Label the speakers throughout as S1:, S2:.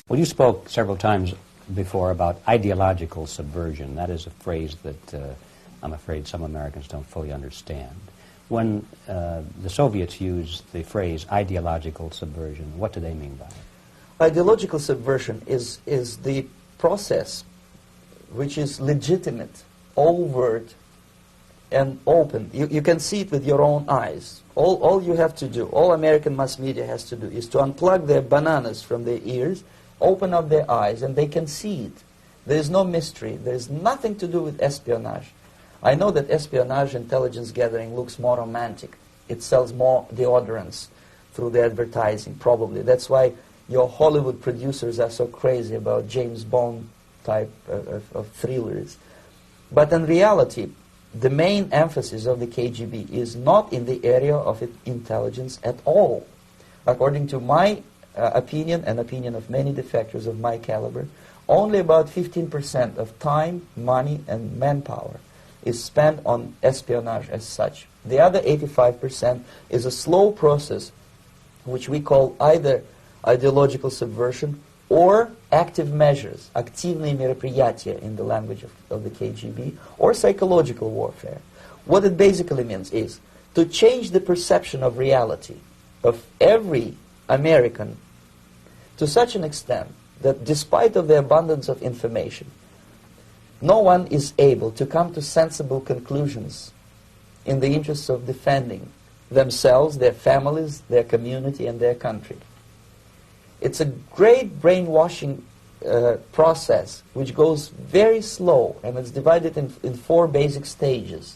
S1: Well, you spoke several times before about ideological subversion. That is a phrase that I'm afraid some Americans don't fully understand. When the Soviets used the phrase ideological subversion, what do they mean by it?
S2: Ideological subversion is the process which is legitimate, overt, and open. You can see it with your own eyes. All you have to do, all American mass media has to do, is to unplug their bananas from their ears, open up their eyes, and they can see it. There is no mystery. There is nothing to do with espionage. I know that espionage intelligence gathering looks more romantic. It sells more deodorants through the advertising, probably. That's why your Hollywood producers are so crazy about James Bond type of thrillers. But in reality, the main emphasis of the KGB is not in the area of intelligence at all. According to my opinion and opinion of many defectors of my caliber, only about 15% of time, money, and manpower is spent on espionage as such. The other 85% is a slow process which we call either ideological subversion or active measures, активные мероприятия in the language of the KGB, or psychological warfare. What it basically means is to change the perception of reality of every American to such an extent that despite of the abundance of information, no one is able to come to sensible conclusions in the interests of defending themselves, their families, their community, and their country. It's a great brainwashing process which goes very slow, and it's divided in 4 basic stages.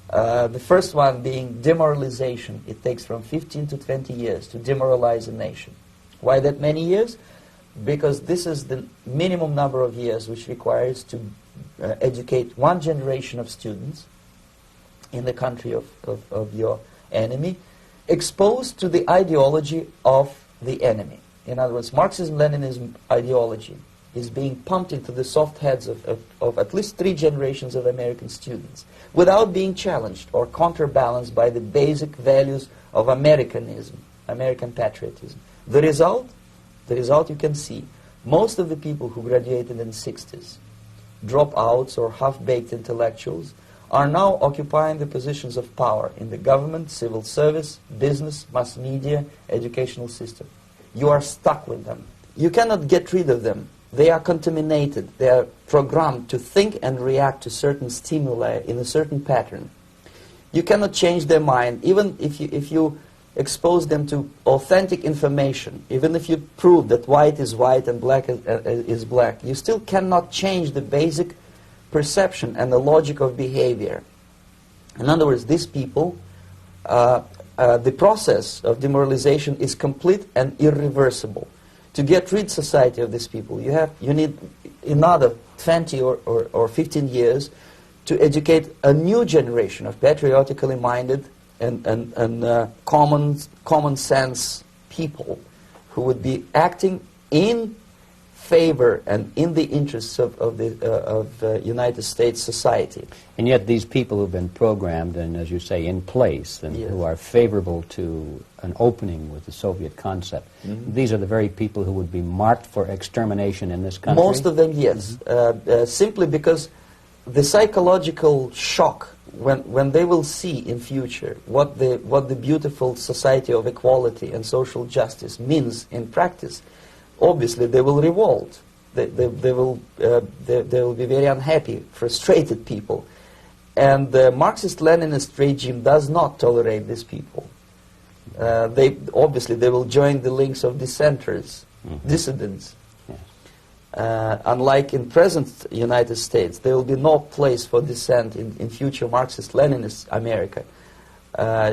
S2: The first one being demoralization. It takes from 15 to 20 years to demoralize a nation. Why that many years? Because this is the minimum number of years which requires to educate one generation of students in the country of your enemy, exposed to the ideology of the enemy. In other words, Marxism-Leninism ideology is being pumped into the soft heads of at least 3 generations of American students without being challenged or counterbalanced by the basic values of Americanism, American patriotism. The result you can see. Most of the people who graduated in the 60s, dropouts or half-baked intellectuals, are now occupying the positions of power in the government, civil service, business, mass media, educational system. You are stuck with them. You cannot get rid of them. They are contaminated. They are programmed to think and react to certain stimuli in a certain pattern. You cannot change their mind, even if you expose them to authentic information, even if you prove that white is white and black is black, you still cannot change the basic perception and the logic of behavior. In other words, these people, the process of demoralization is complete and irreversible. To get rid society of these people, you need another 20 or 15 years to educate a new generation of patriotically minded and common sense people who would be acting in favor and in the interests of United States society.
S1: And yet these people who've been programmed and, as you say, in place and
S2: Yes.
S1: who are favorable to an opening with the Soviet concept, these are the very people who would be marked for extermination in this country?
S2: Most of them, yes. Simply because the psychological shock when they will see in future what the beautiful society of equality and social justice means in practice, obviously they will revolt. They will be very unhappy, frustrated people. And the Marxist-Leninist regime does not tolerate these people. They will join the links of dissenters, dissidents. Unlike in present United States, there will be no place for dissent in future Marxist-Leninist America.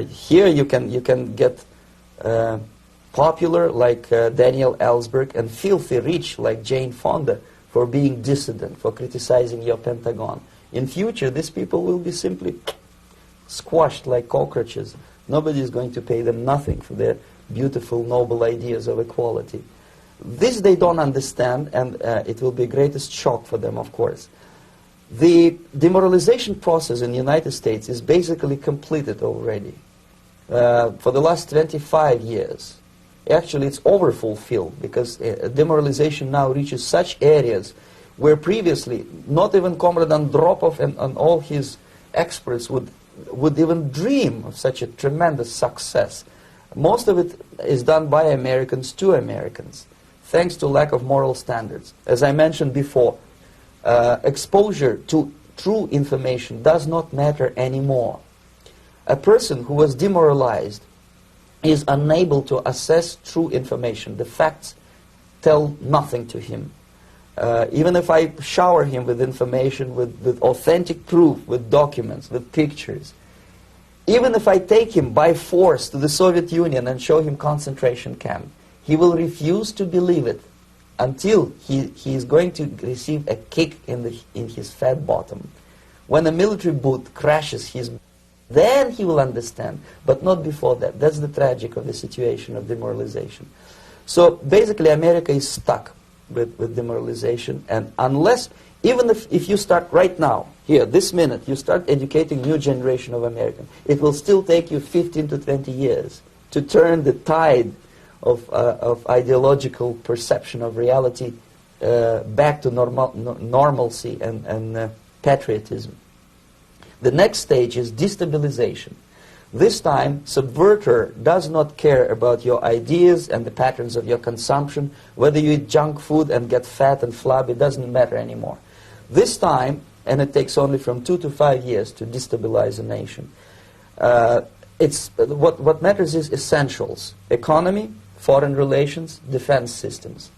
S2: Here you can get popular like Daniel Ellsberg and filthy rich like Jane Fonda for being dissident, for criticizing your Pentagon. In future, these people will be simply squashed like cockroaches. Nobody is going to pay them nothing for their beautiful, noble ideas of equality. This they don't understand, and it will be greatest shock for them, of course. The demoralization process in the United States is basically completed already. For the last 25 years, actually it's overfulfilled, because demoralization now reaches such areas where previously not even Comrade Andropov and all his experts would even dream of such a tremendous success. Most of it is done by Americans to Americans, thanks to lack of moral standards. As I mentioned before, exposure to true information does not matter anymore. A person who was demoralized is unable to assess true information. The facts tell nothing to him. Even if I shower him with information, with authentic proof, with documents, with pictures, even if I take him by force to the Soviet Union and show him concentration camp, he will refuse to believe it until he is going to receive a kick in his fat bottom. When a military boot crashes then he will understand, but not before that. That's the tragic of the situation of demoralization. So basically America is stuck with demoralization, and unless, even if you start right now, here, this minute, you start educating new generation of Americans, it will still take you 15 to 20 years to turn the tide of ideological perception of reality back to normalcy and patriotism. The next stage is destabilization. This time, subverter does not care about your ideas and the patterns of your consumption. Whether you eat junk food and get fat and flabby, it doesn't matter anymore. This time, and it takes only from 2 to 5 years to destabilize a nation, what matters is essentials: economy, foreign relations, defense systems.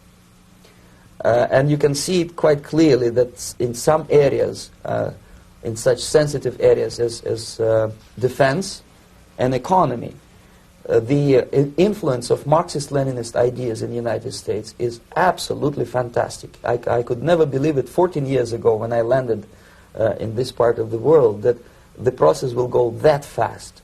S2: And you can see it quite clearly that in some areas, in such sensitive areas as defense and economy, the influence of Marxist-Leninist ideas in the United States is absolutely fantastic. I could never believe it 14 years ago when I landed in this part of the world that the process will go that fast.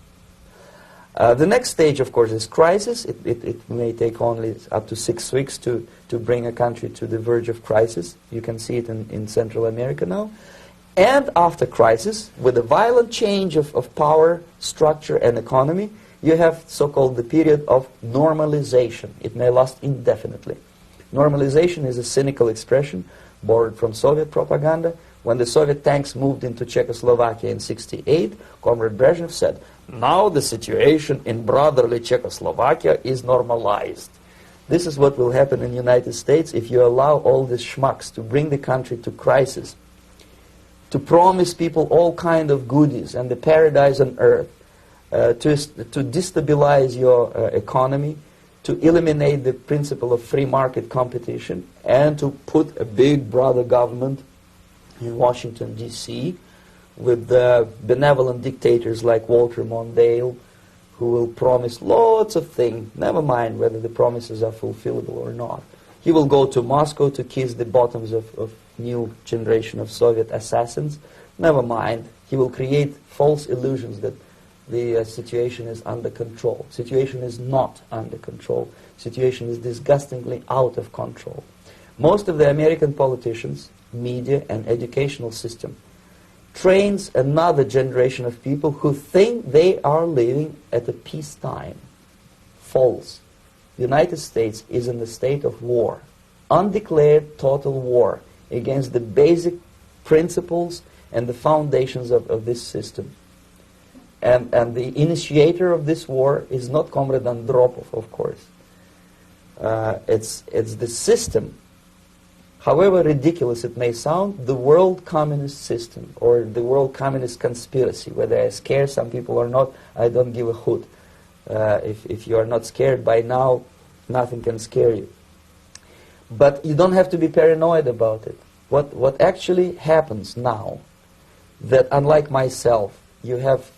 S2: The next stage, of course, is crisis. It may take only up to 6 weeks to bring a country to the verge of crisis. You can see it in Central America now. And after crisis, with a violent change of power, structure, and economy, you have so-called the period of normalization. It may last indefinitely. Normalization is a cynical expression borrowed from Soviet propaganda. When the Soviet tanks moved into Czechoslovakia in '68, Comrade Brezhnev said, "Now the situation in brotherly Czechoslovakia is normalized." This is what will happen in the United States if you allow all these schmucks to bring the country to crisis, to promise people all kind of goodies and the paradise on earth, to destabilize your economy, to eliminate the principle of free market competition, and to put a big brother government in Washington, D.C., with benevolent dictators like Walter Mondale, who will promise lots of things, never mind whether the promises are fulfillable or not. He will go to Moscow to kiss the bottoms of new generation of Soviet assassins. Never mind. He will create false illusions that the situation is under control. Situation is not under control. Situation is disgustingly out of control. Most of the American politicians, media, and educational system trains another generation of people who think they are living at a peacetime. False. The United States is in the state of war, undeclared total war against the basic principles and the foundations of this system. And the initiator of this war is not Comrade Andropov, of course. It's the system. However ridiculous it may sound, the world communist system or the world communist conspiracy, whether I scare some people or not, I don't give a hoot. If you are not scared by now, nothing can scare you. But you don't have to be paranoid about it. What actually happens now, that unlike myself, you have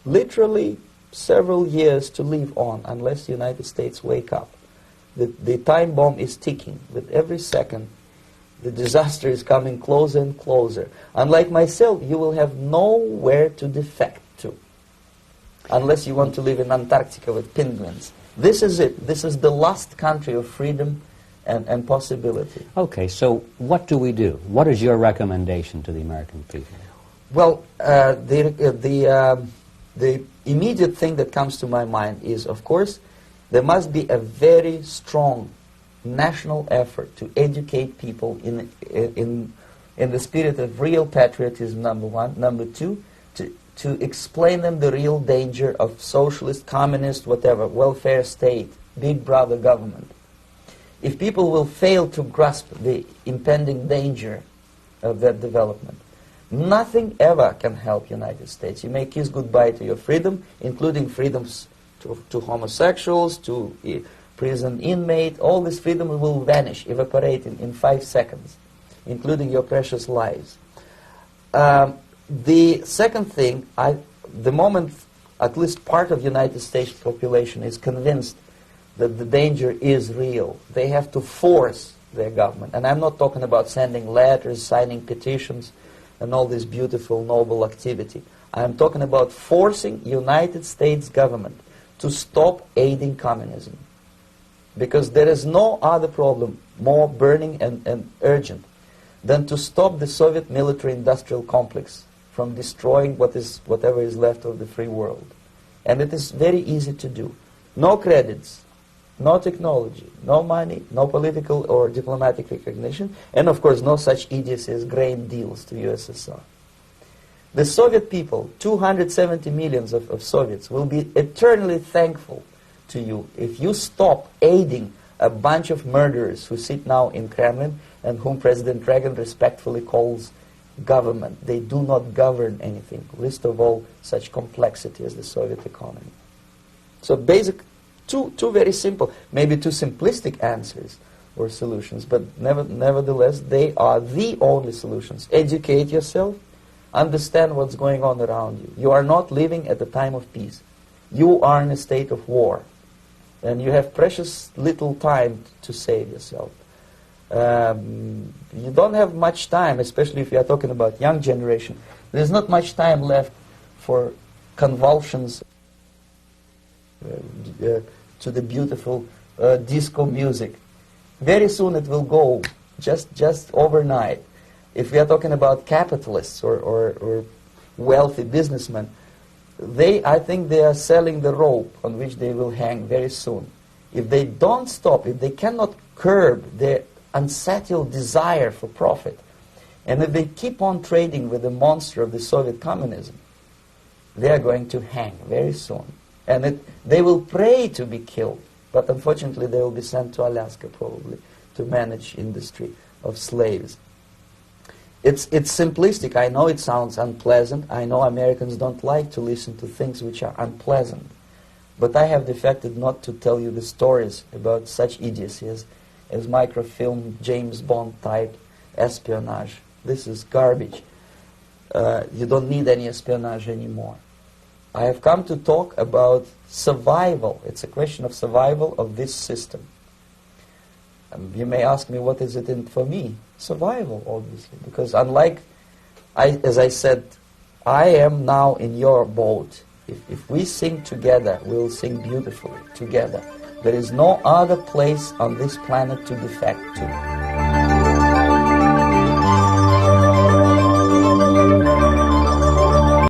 S2: literally several years to live on unless the United States wake up. The time bomb is ticking. With every second, the disaster is coming closer and closer. Unlike myself, you will have nowhere to defect to, unless you want to live in Antarctica with penguins. This is it. This is the last country of freedom and possibility.
S1: Okay, so what do we do? What is your recommendation to the American people?
S2: Well, the immediate thing that comes to my mind is, of course, There must be a very strong national effort to educate people in the spirit of real patriotism, number one. Number two, to explain them the real danger of socialist, communist, whatever, welfare state, big brother government. If people will fail to grasp the impending danger of that development, nothing ever can help United States. You may kiss goodbye to your freedom, including freedoms to homosexuals, to prison inmate. All this freedom will vanish, evaporate in 5 seconds, including your precious lives. The second thing, the moment at least part of the United States population is convinced that the danger is real, they have to force their government. And I'm not talking about sending letters, signing petitions, and all this beautiful, noble activity. I'm talking about forcing United States government to stop aiding communism. Because there is no other problem more burning and urgent than to stop the Soviet military-industrial complex from destroying whatever is left of the free world. And it is very easy to do. No credits, no technology, no money, no political or diplomatic recognition, and of course no such idiocy as grain deals to USSR. The Soviet people, 270 millions of Soviets, will be eternally thankful to you if you stop aiding a bunch of murderers who sit now in Kremlin and whom President Reagan respectfully calls government. They do not govern anything, least of all such complexity as the Soviet economy. So two very simple, maybe too simplistic answers or solutions, but nevertheless they are the only solutions. Educate yourself, understand what's going on around you. You are not living at a time of peace. You are in a state of war, and you have precious little time to save yourself. You don't have much time, especially if you are talking about young generation. There's not much time left for convulsions to the beautiful disco music. Very soon it will go, just overnight. If we are talking about capitalists or wealthy businessmen, I think they are selling the rope on which they will hang very soon. If they don't stop, if they cannot curb their unsettled desire for profit, and if they keep on trading with the monster of the Soviet communism, they are going to hang very soon. And they will pray to be killed, but unfortunately they will be sent to Alaska probably to manage industry of slaves. It's simplistic. I know it sounds unpleasant. I know Americans don't like to listen to things which are unpleasant. But I have defected not to tell you the stories about such idiocy as microfilm, James Bond type espionage. This is garbage. You don't need any espionage anymore. I have come to talk about survival. It's a question of survival of this system. You may ask me, what is it in for me? Survival, obviously. Because unlike, as I said, I am now in your boat. If we sing together, we'll sing beautifully together. There is no other place on this planet to defect to.